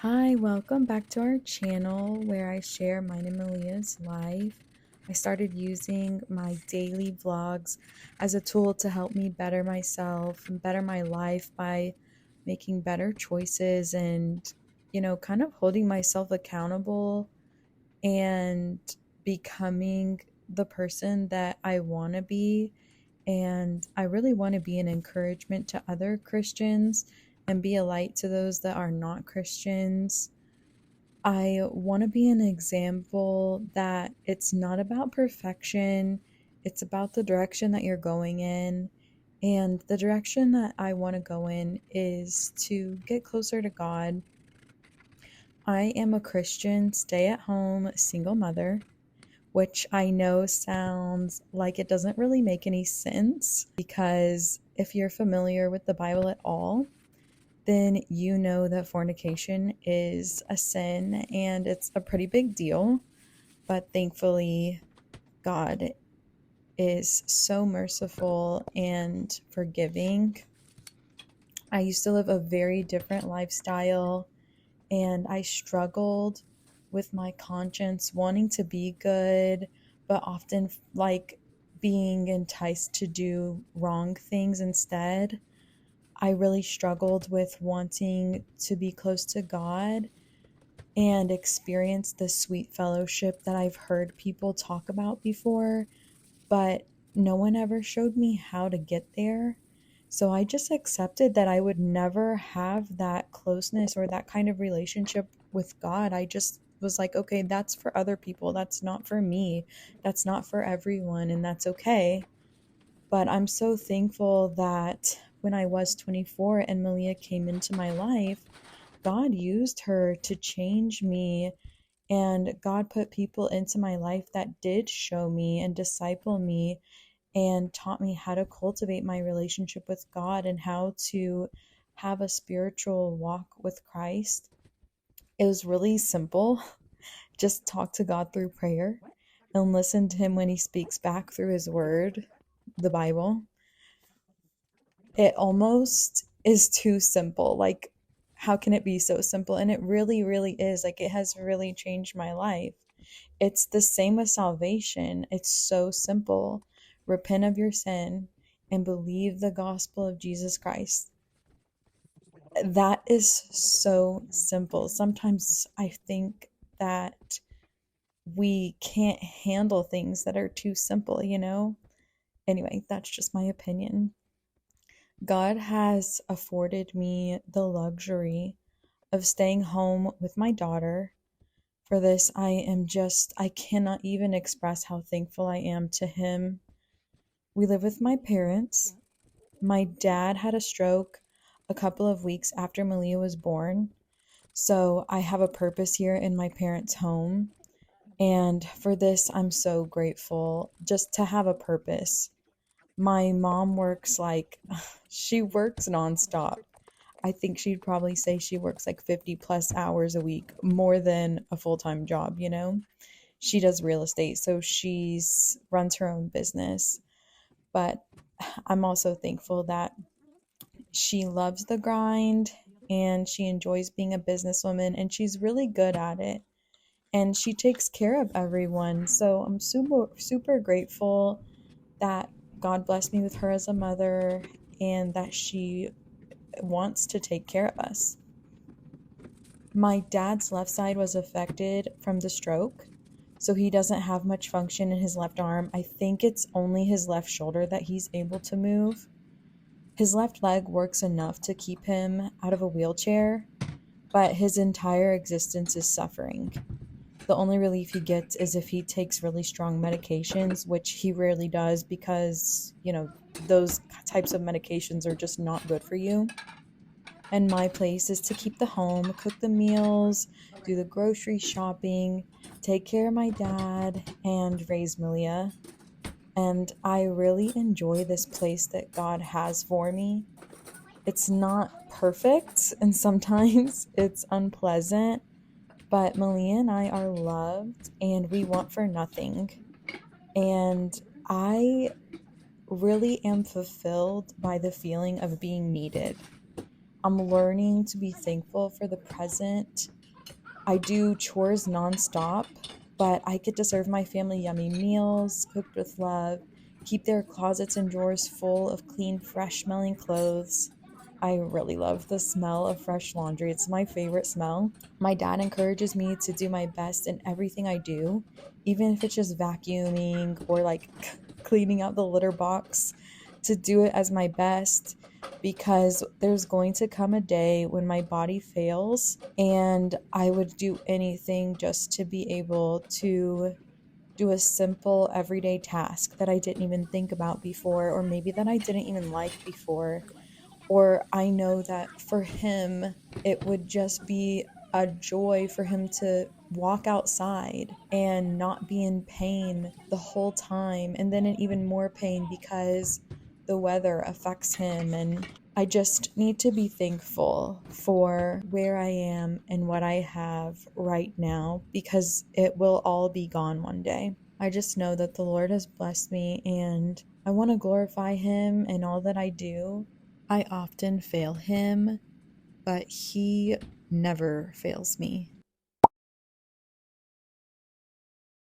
Hi, welcome back to our channel where I share mine and Malia's life. I started using my daily vlogs as a tool to help me better myself and better my life by making better choices and, kind of holding myself accountable and becoming the person that I want to be. And I really want to be an encouragement to other Christians and be a light to those that are not Christians. I want to be an example that it's not about perfection, it's about the direction that you're going in. And the direction that I want to go in is to get closer to God. I am a Christian, stay at home, single mother, which I know sounds like it doesn't really make any sense because if you're familiar with the Bible at all, then you know that fornication is a sin and it's a pretty big deal. But thankfully, God is so merciful and forgiving. I used to live a very different lifestyle and I struggled with my conscience wanting to be good, but often like being enticed to do wrong things instead. I really struggled with wanting to be close to God and experience the sweet fellowship that I've heard people talk about before, but no one ever showed me how to get there. So I just accepted that I would never have that closeness or that kind of relationship with God. I just was like, okay, that's for other people. That's not for me. That's not for everyone, and that's okay. But I'm so thankful that when I was 24 and Malia came into my life, God used her to change me, and God put people into my life that did show me and disciple me and taught me how to cultivate my relationship with God and how to have a spiritual walk with Christ. It was really simple. Just talk to God through prayer and listen to Him when He speaks back through His Word, the Bible. It almost is too simple. Like, how can it be so simple? And it really, really is. Like, it has really changed my life. It's the same with salvation. It's so simple. Repent of your sin and believe the gospel of Jesus Christ. That is so simple. Sometimes I think that we can't handle things that are too simple. Anyway, that's just my opinion. God has afforded me the luxury of staying home with my daughter. For this, I cannot even express how thankful I am to Him. We live with my parents. My dad had a stroke a couple of weeks after Malia was born. So I have a purpose here in my parents' home. And for this, I'm so grateful just to have a purpose. My mom works she works nonstop. I think she'd probably say she works like 50 plus hours a week, more than a full-time job. She does real estate, so she's runs her own business. But I'm also thankful that she loves the grind and she enjoys being a businesswoman and she's really good at it. And she takes care of everyone. So I'm super, super grateful that God blessed me with her as a mother and that she wants to take care of us. My dad's left side was affected from the stroke, so he doesn't have much function in his left arm. I think it's only his left shoulder that he's able to move. His left leg works enough to keep him out of a wheelchair, but his entire existence is suffering. The only relief he gets is if he takes really strong medications, which he rarely does because, those types of medications are just not good for you. And my place is to keep the home, cook the meals, do the grocery shopping, take care of my dad, and raise Malia. And I really enjoy this place that God has for me. It's not perfect, and sometimes it's unpleasant, but Malia and I are loved, and we want for nothing. And I really am fulfilled by the feeling of being needed. I'm learning to be thankful for the present. I do chores nonstop, but I get to serve my family yummy meals cooked with love, keep their closets and drawers full of clean, fresh smelling clothes. I really love the smell of fresh laundry. It's my favorite smell. My dad encourages me to do my best in everything I do, even if it's just vacuuming or like cleaning out the litter box, to do it as my best because there's going to come a day when my body fails and I would do anything just to be able to do a simple everyday task that I didn't even think about before, or maybe that I didn't even like before. Or I know that for him, it would just be a joy for him to walk outside and not be in pain the whole time, and then in even more pain because the weather affects him. And I just need to be thankful for where I am and what I have right now because it will all be gone one day. I just know that the Lord has blessed me and I want to glorify Him in all that I do. I often fail Him, but He never fails me.